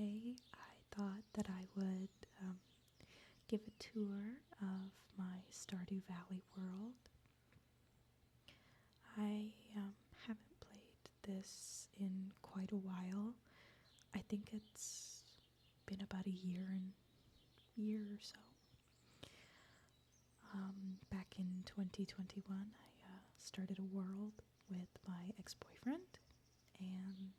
today I thought that I would give a tour of my Stardew Valley world. I haven't played this in quite a while. I think it's been about a year or so. Back in 2021, I started a world with my ex-boyfriend, and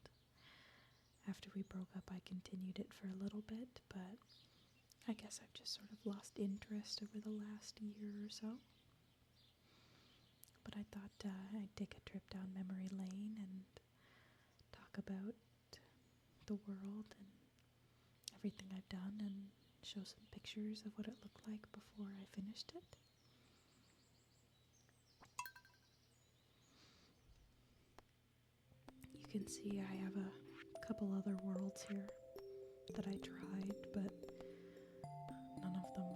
after we broke up, I continued it for a little bit, but I guess I've just sort of lost interest over the last year or so. But I thought I'd take a trip down memory lane and talk about the world and everything I've done and show some pictures of what it looked like before I finished it. You can see I have a couple other worlds here that I tried, but none of them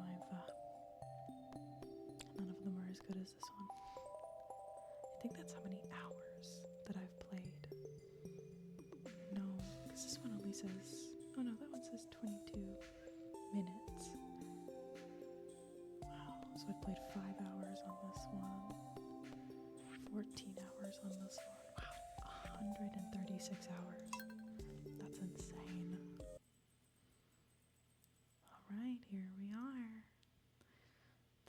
are as good as this one. I think that's how many hours that I've played. No, because this one only says, oh no, that one says 22 minutes. Wow, so I've played 5 hours on this one, 14 hours on this one. Wow, 136 hours. That's insane. Alright, here we are.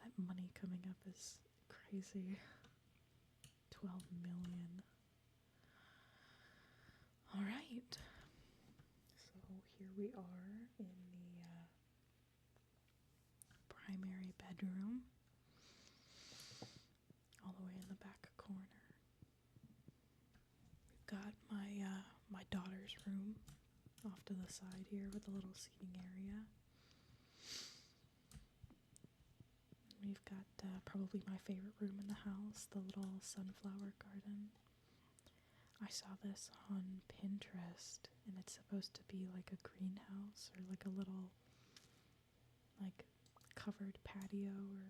That money coming up is crazy. 12 million. Alright. So here we are in the primary bedroom. All the way in the back corner. We've got my daughter's room off to the side here with a little seating area. We've got probably my favorite room in the house, the little sunflower garden. I saw this on Pinterest, and it's supposed to be like a greenhouse or like a little, like, covered patio, or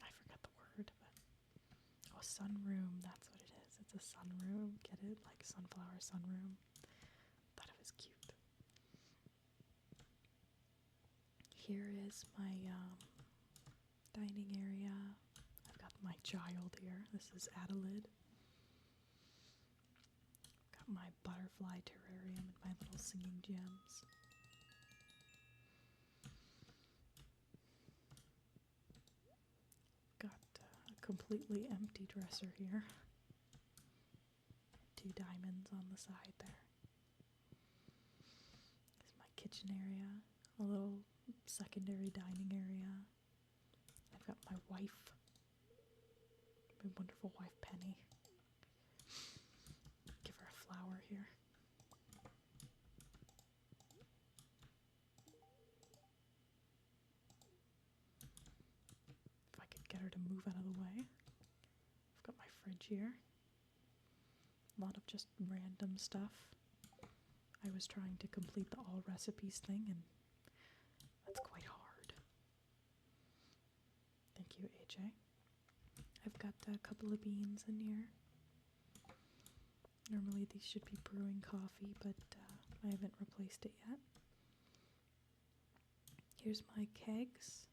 I forgot the word, but oh, sunroom, that's what it is. It's a sunroom. Get it? Like sunflower sunroom. Thought it was cute. Here is my dining area. I've got my child here. This is Adelaide. Got my butterfly terrarium and my little singing gems. Got a completely empty dresser here. 2 diamonds on the side there. This is my kitchen area. A little secondary dining area. I've got my wife, my wonderful wife Penny. Give her a flower here. If I could get her to move out of the way. I've got my fridge here. A lot of just random stuff. I was trying to complete the all recipes thing, and that's quite hard. Thank you, AJ. I've got a couple of beans in here. Normally these should be brewing coffee, but I haven't replaced it yet. Here's my kegs.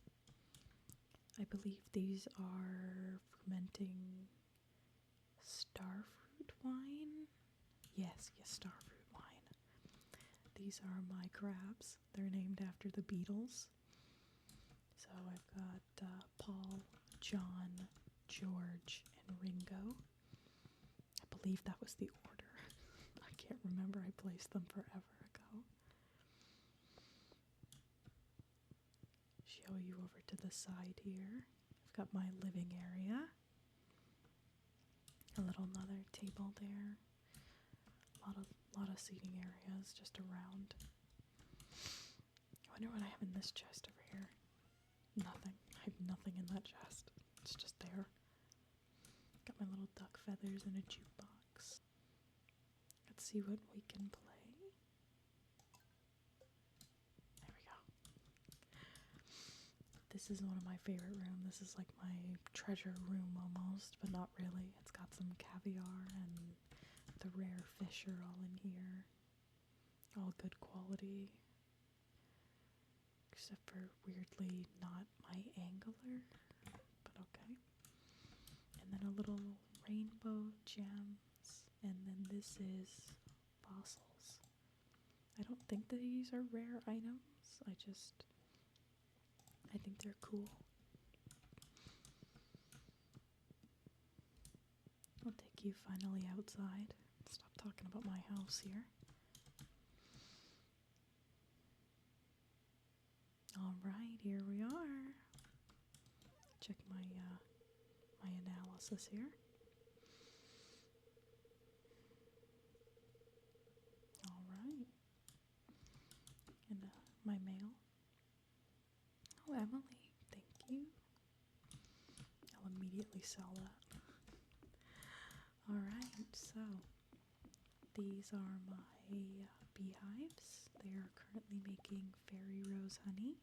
I believe these are fermenting starfruit wine. Yes, starfruit wine. These are my crabs. They're named after the Beatles. So I've got Paul, John, George, and Ringo. I believe that was the order. I can't remember. I placed them forever ago. Show you over to the side here. I've got my living area. A little another table there. A lot of seating areas just around. I wonder what I have in this chest over here. Nothing. I have nothing in that chest. It's just there. Got my little duck feathers and a jukebox. Let's see what we can play. There we go. This is one of my favorite rooms. This is like my treasure room almost, but not really. It's got some caviar and the rare fish are all in here. All good quality. Except for weirdly not my angler, but okay. And then a little rainbow gems, and then this is fossils. I don't think that these are rare items, I think they're cool. I'll take you finally outside. Stop talking about my house here. Alright, here we are. Check my my analysis here. Alright. And my mail. Oh, Emily, thank you. I'll immediately sell that. Alright, so these are my beehives. They are currently making fairy rose honey.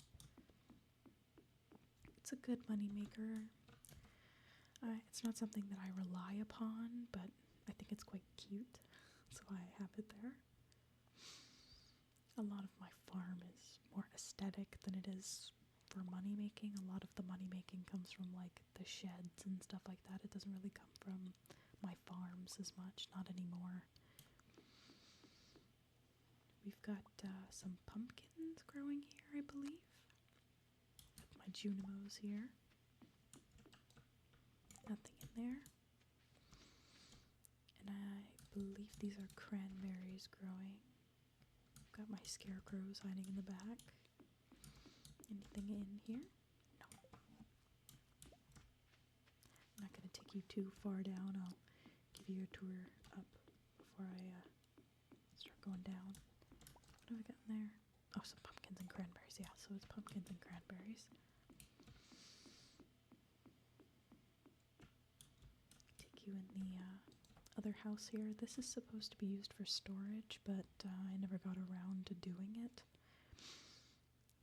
It's a good money maker. It's not something that I rely upon, but I think it's quite cute, so I have it there. A lot of my farm is more aesthetic than it is for money making. A lot of the money making comes from like the sheds and stuff like that. It doesn't really come from my farms as much, not anymore. We've got some pumpkins growing here, I believe. With my junimos here. Nothing in there. And I believe these are cranberries growing. Got my scarecrows hiding in the back. Anything in here? No. I'm not going to take you too far down. I'll give you a tour up before I start going down. What have I got in there? Oh, some pumpkins and cranberries. Yeah, so it's pumpkins and cranberries. Take you in the other house here. This is supposed to be used for storage, but I never got around to doing it.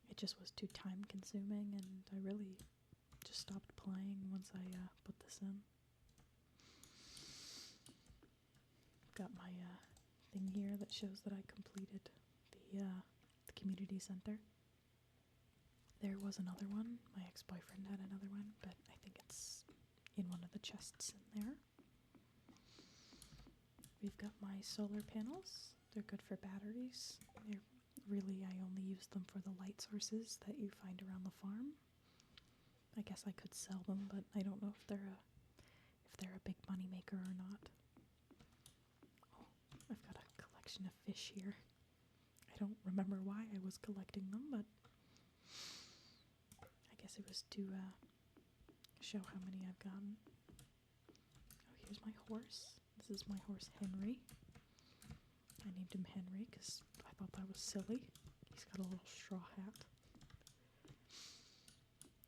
It just was too time consuming, and I really just stopped playing once I put this in. Got my thing here that shows that I completed the community center. There was another one. My ex-boyfriend had another one, but I think it's in one of the chests in there. We've got my solar panels. They're good for batteries. I only use them for the light sources that you find around the farm. I guess I could sell them, but I don't know if they're a big money maker or not. Oh, I've got a collection of fish here. I don't remember why I was collecting them, but I guess it was to show how many I've gotten. Oh, here's my horse. This is my horse, Henry. I named him Henry because I thought that was silly. He's got a little straw hat.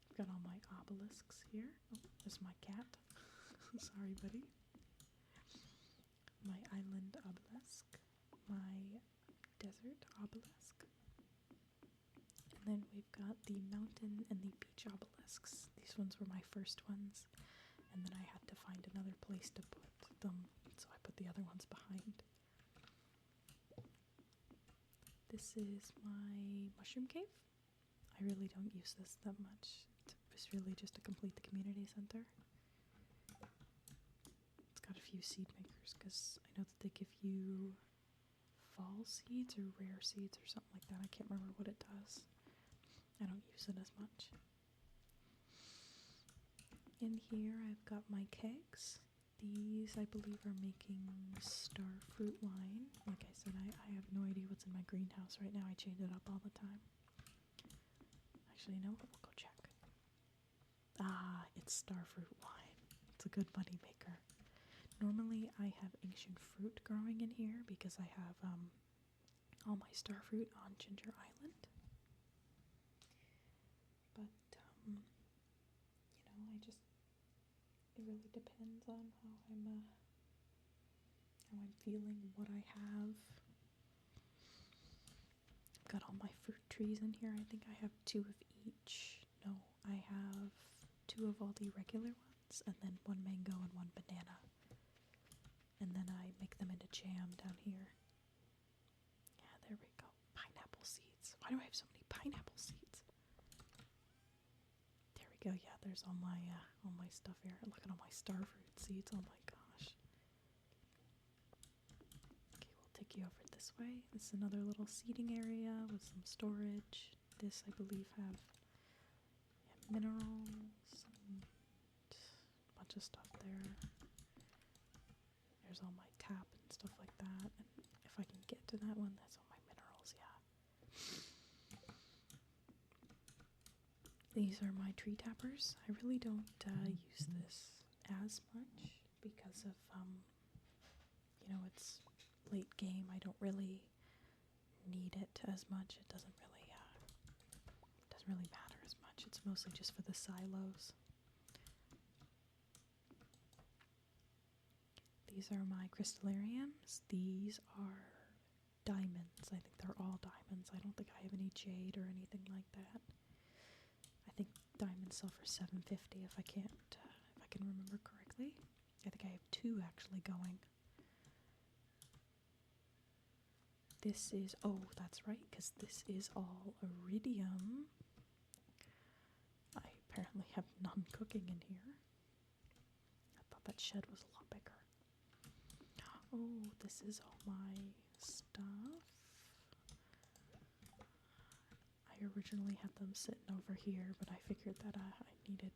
I've got all my obelisks here. Oh, there's my cat. Sorry, buddy. My island obelisk. My desert obelisk. And then we've got the mountain and the beach obelisks. These ones were my first ones. And then I had to find another place to put them, so I put the other ones behind. This is my mushroom cave. I really don't use this that much. It was really just to complete the community center. It's got a few seed makers because I know that they give you fall seeds or rare seeds or something like that. I can't remember what it does. I don't use it as much. In here I've got my kegs. These, I believe, are making starfruit wine. Like I said, I have no idea what's in my greenhouse right now. I change it up all the time. Actually, you know what? We'll go check. Ah, it's starfruit wine. It's a good money maker. Normally, I have ancient fruit growing in here because I have all my starfruit on Ginger Island. But, it really depends on how I'm feeling, what I have. I've got all my fruit trees in here. I think I have 2 of each. No, I have 2 of all the regular ones, and then 1 mango and 1 banana. And then I make them into jam down here. Yeah, there we go. Pineapple seeds. Why do I have so many pineapple seeds? there's all my stuff here. Look at all my starfruit seeds. Oh my gosh. Okay, we'll take you over this way. This is another little seating area with some storage. This, I believe, have minerals and a bunch of stuff there. There's all my tap and stuff like that. And if I can get to that one, that's all my minerals, yeah. These are my tree tappers. I really don't use this as much because of, you know, it's late game. I don't really need it as much. It doesn't really matter as much. It's mostly just for the silos. These are my crystallariums. These are diamonds. I think they're all diamonds. I don't think I have any jade or anything like that. I think diamonds sell for $7.50 if I can remember correctly. I think I have 2 actually going. This is, oh, that's right, because this is all iridium. I apparently have none cooking in here. I thought that shed was a lot bigger. Oh, this is all my stuff. I originally had them sitting over here, but I figured that I needed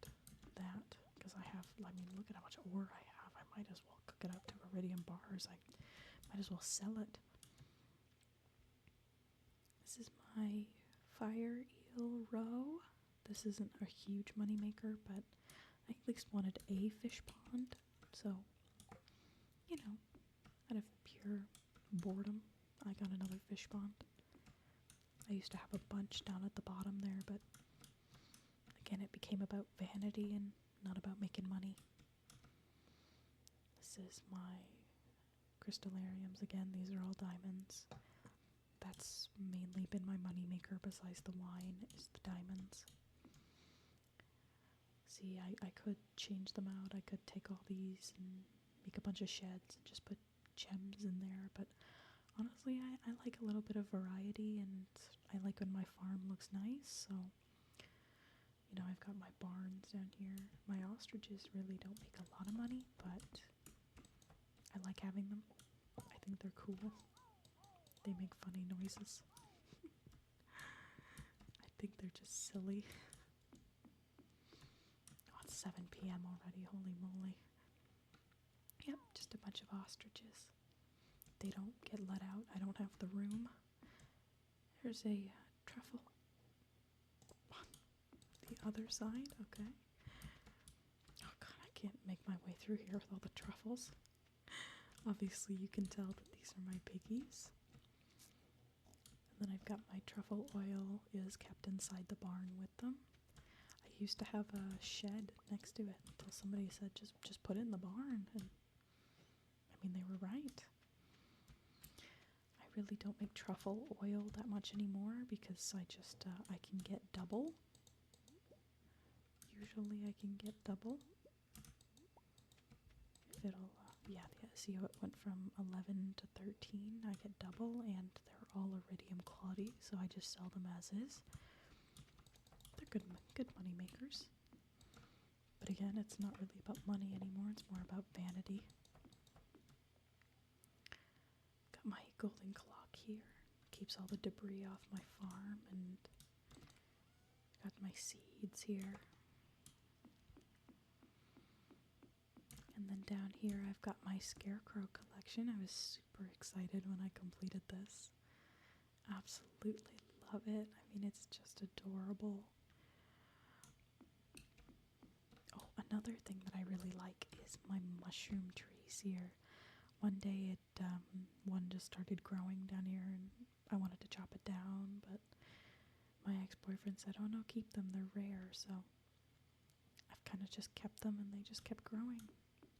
that because I mean, look at how much ore I have. I might as well cook it up to iridium bars. I might as well sell it. This is my fire eel roe. This isn't a huge moneymaker, but I at least wanted a fish pond. So, you know, out of pure boredom, I got another fish pond. I used to have a bunch down at the bottom there, but again, it became about vanity and not about making money. This is my crystallariums again. These are all diamonds. That's mainly been my money maker besides the wine, is the diamonds. See, I could change them out. I could take all these and make a bunch of sheds and just put gems in there, but honestly, I like a little bit of variety, and I like when my farm looks nice, so, you know, I've got my barns down here. My ostriches really don't make a lot of money, but I like having them. I think they're cool. They make funny noises. I think they're just silly. Oh, it's 7 p.m. already, holy moly. Yep, just a bunch of ostriches. They don't get let out. I don't have the room. There's a truffle. The other side, okay. Oh god, I can't make my way through here with all the truffles. Obviously you can tell that these are my piggies. And then I've got my truffle oil is kept inside the barn with them. I used to have a shed next to it until somebody said just put it in the barn, and I mean, they were right. I really don't make truffle oil that much anymore because I can get double. Usually I can get double. If it'll, yeah, see how it went from 11 to 13, I get double, and they're all iridium quality, so I just sell them as is. They're good money makers. But again, it's not really about money anymore, it's more about vanity. Got my golden clock here. Keeps all the debris off my farm, and got my seeds here. And then down here I've got my scarecrow collection. I was super excited when I completed this. Absolutely love it. I mean, it's just adorable. Oh, another thing that I really like is my mushroom trees here. One day one just started growing down here, and I wanted to chop it down, but my ex-boyfriend said, oh no, keep them, they're rare, so I've kind of just kept them, and they just kept growing.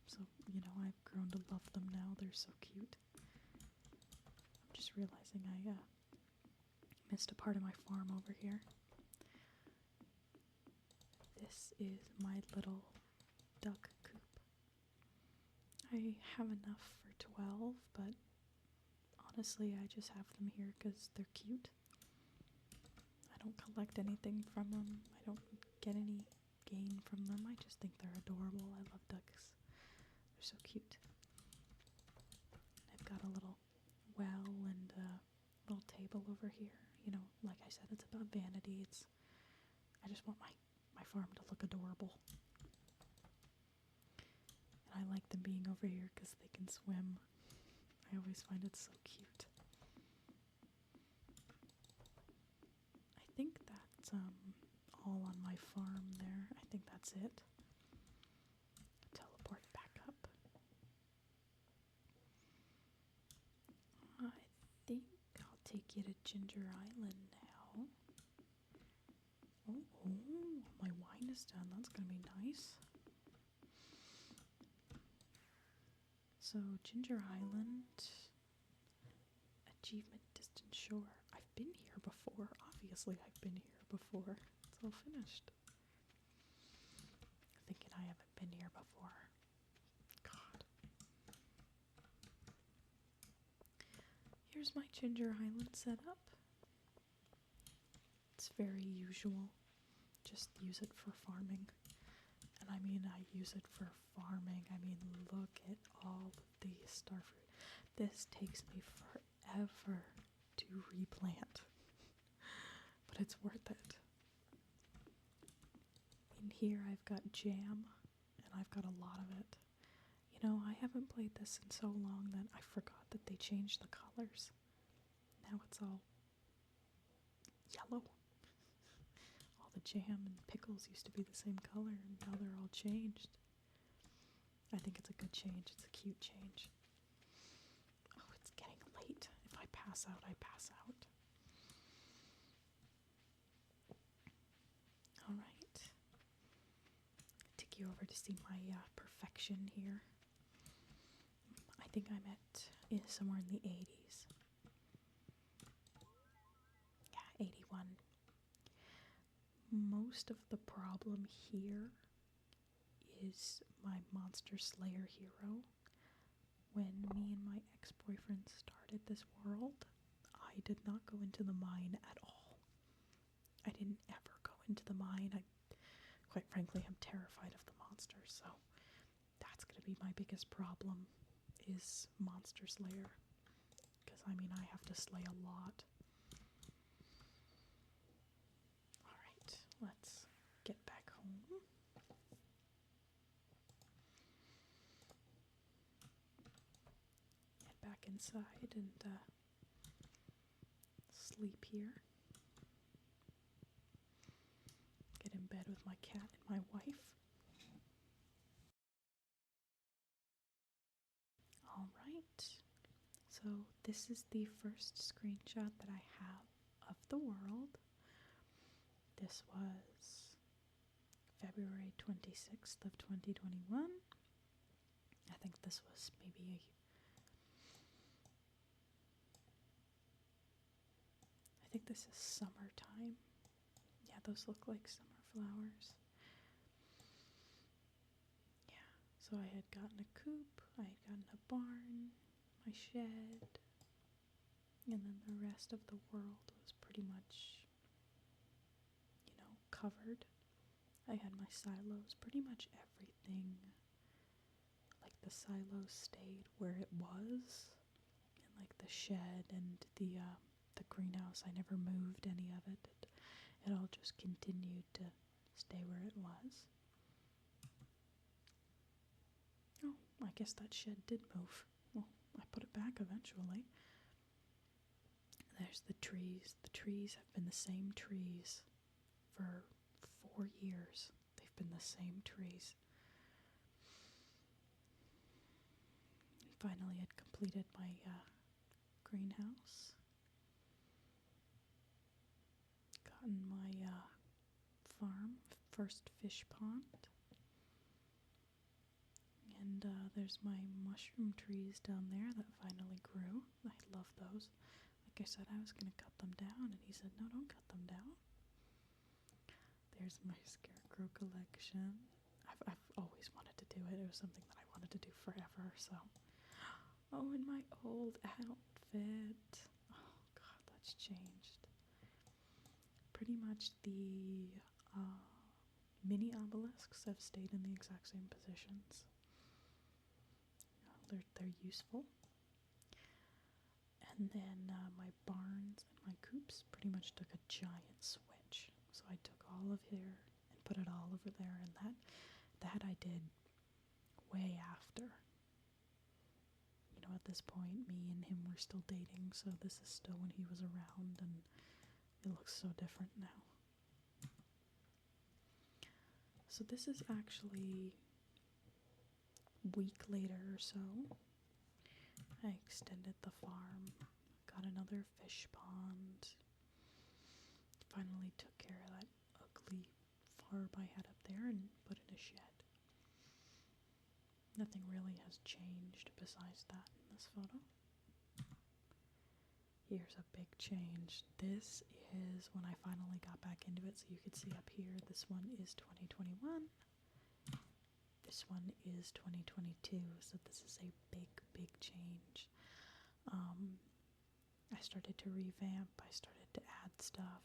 So, you know, I've grown to love them now. They're so cute. I'm just realizing I missed a part of my farm over here. This is my little duck coop. I have enough for 12, but honestly, I just have them here because they're cute. I don't collect anything from them. I don't get any gain from them. I just think they're adorable. I love ducks. They're so cute. I've got a little well and a little table over here. You know, like I said, it's about vanity. I just want my farm to look adorable. And I like them being over here because they can swim. I always find it so cute. I think that's all on my farm there. I think that's it. Teleport back up. I think I'll take you to Ginger Island now. Oh, my wine is done. That's gonna be nice. So, Ginger Island, achievement distant shore. I've been here before. Obviously, I've been here before. It's all finished. Thinking I haven't been here before. God. Here's my Ginger Island setup. It's very usual. Just use it for farming. And I mean, I use it for farming. I mean, look at all of these starfruit. This takes me forever to replant. But it's worth it. In here I've got jam, and I've got a lot of it. You know, I haven't played this in so long that I forgot that they changed the colors. Now it's all yellow. All the jam and pickles used to be the same color, and now they're all changed. I think it's a good change. It's a cute change. Oh, it's getting late. If I pass out, I pass out. Alright. Take you over to see my perfection here. I think I'm at somewhere in the 80s. Yeah, 81. Most of the problem here is my Monster Slayer hero. When me and my ex-boyfriend started this world, I did not go into the mine at all. I didn't ever go into the mine. Quite frankly, I'm terrified of the monsters, so that's going to be my biggest problem, is Monster Slayer. Because, I mean, I have to slay a lot. Alright, let's get back home. Get back inside and sleep here. Get in bed with my cat and my wife. Alright, so this is the first screenshot that I have of the world. This was February 26th of 2021. I think this was maybe I think this is summertime. Yeah, those look like summer flowers. Yeah, so I had gotten a coop, I had gotten a barn, my shed, and then the rest of the world was pretty much, you know, covered. I had my silos, pretty much everything. Like the silos stayed where it was, and like the shed and the greenhouse, I never moved any of it. It all just continued to stay where it was. Oh, I guess that shed did move. Well, I put it back eventually. There's the trees. The trees have been the same trees for 4 years. They've been the same trees. And finally, I'd completed my greenhouse. Gotten my farm, first fish pond. And there's my mushroom trees down there that finally grew. I love those. Like I said, I was going to cut them down, and he said, no, don't cut them down. There's my scarecrow collection. I've always wanted to do it. It was something that I wanted to do forever, so. Oh, and my old outfit. Oh, God, that's changed. Pretty much the mini obelisks have stayed in the exact same positions. They're useful. And then my barns and my coops pretty much took a giant switch. So I took all of here and put it all over there, and that I did way after. You know, at this point, me and him were still dating, so this is still when he was around, and it looks so different now. So this is actually a week later or so. I extended the farm, got another fish pond, finally took care of that ugly farm I had up there and put in a shed. Nothing really has changed besides that in this photo. Here's a big change. This is when I finally got back into it, so you can see up here, this one is 2021. This one is 2022, so this is a big, big change. I started to revamp, I started to add stuff,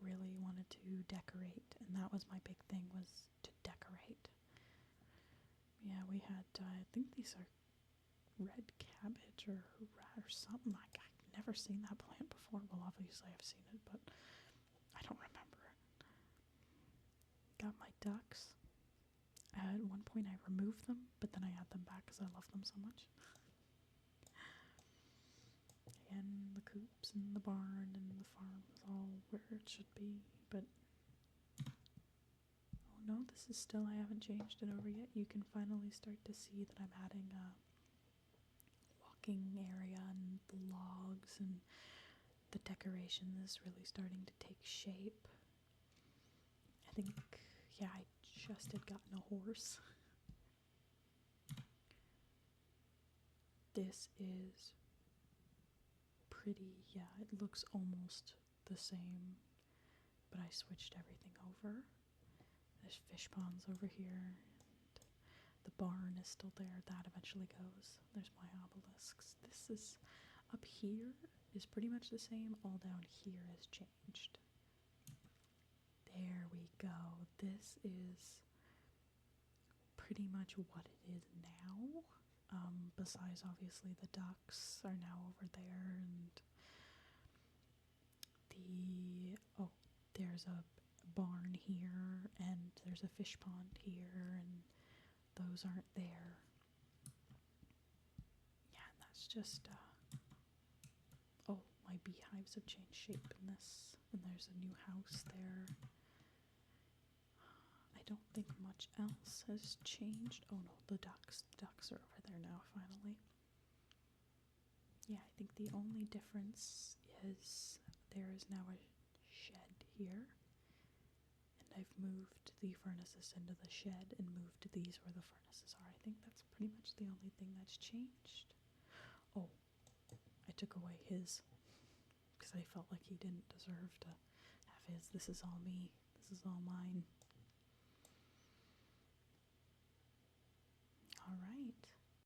really wanted to decorate, and that was my big thing, was to decorate. Yeah, we had, I think these are red cabbage or something. I've never seen that plant before. Well, obviously I've seen it, but I don't remember. Got my ducks. At one point I removed them, but then I add them back because I love them so much. Again, the coops and the barn and the farm is all where it should be, but oh no, this is still, I haven't changed it over yet. You can finally start to see that I'm adding a walking area and the logs, and the decoration is really starting to take shape. I think, yeah, I just had gotten a horse. This is pretty, yeah, it looks almost the same, but I switched everything over. There's fish ponds over here, and the barn is still there. That eventually goes. There's my obelisks. This is, up here is pretty much the same. All down here has changed. There we go. This is pretty much what it is now. Besides, obviously, the ducks are now over there, and there's a barn here, and there's a fish pond here, and those aren't there. Yeah, and that's just, my beehives have changed shape in this, and there's a new house there. I don't think much else has changed. Oh no, the ducks are over there now, finally. Yeah, I think the only difference is there is now a shed here, and I've moved the furnaces into the shed and moved these where the furnaces are. I think that's pretty much the only thing that's changed. Oh, I took away his, because I felt like he didn't deserve to have his. This is all me. This is all mine. Alright.